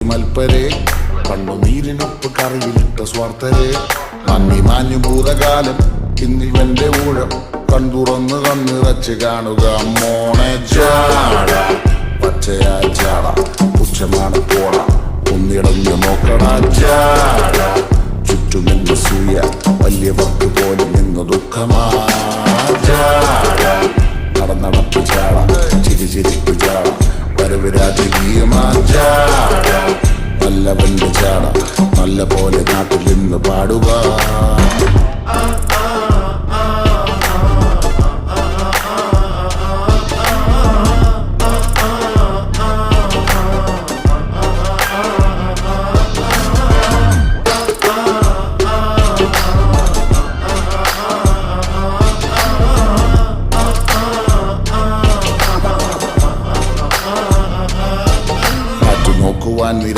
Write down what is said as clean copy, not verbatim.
മൽപ്പരെ കണ്ണുനീരിനൊപ്പ് കറിയിലിട്ട സ്വാർത്ഥരെ നന്ദി മാഞ്ഞു ഭൂതകാലം ഇന്നിവന്റെ ഊഴം കൺതുറന്ന് കണ്ണിറച്ച് കാണുക മോണെ ചാട പച്ചയായ ചാട പുച്ഛമാണ് പോട ഒന്നിടഞ്ഞ് നോക്കണ ചാട ചുറ്റുമെന്ന് സൂയ വലിയവർക്ക് പോലും നിന്ന് ദുഃഖമാ ചാട നടന്നടപ്പ് ചാട ചിരിച്ചിരിപ്പ് ചാട വരവ് രാജകീയമാ ചാട നല്ലവന്റെ ചാട നല്ല പോലെ നാട്ടിൽ നിന്ന് പാടുക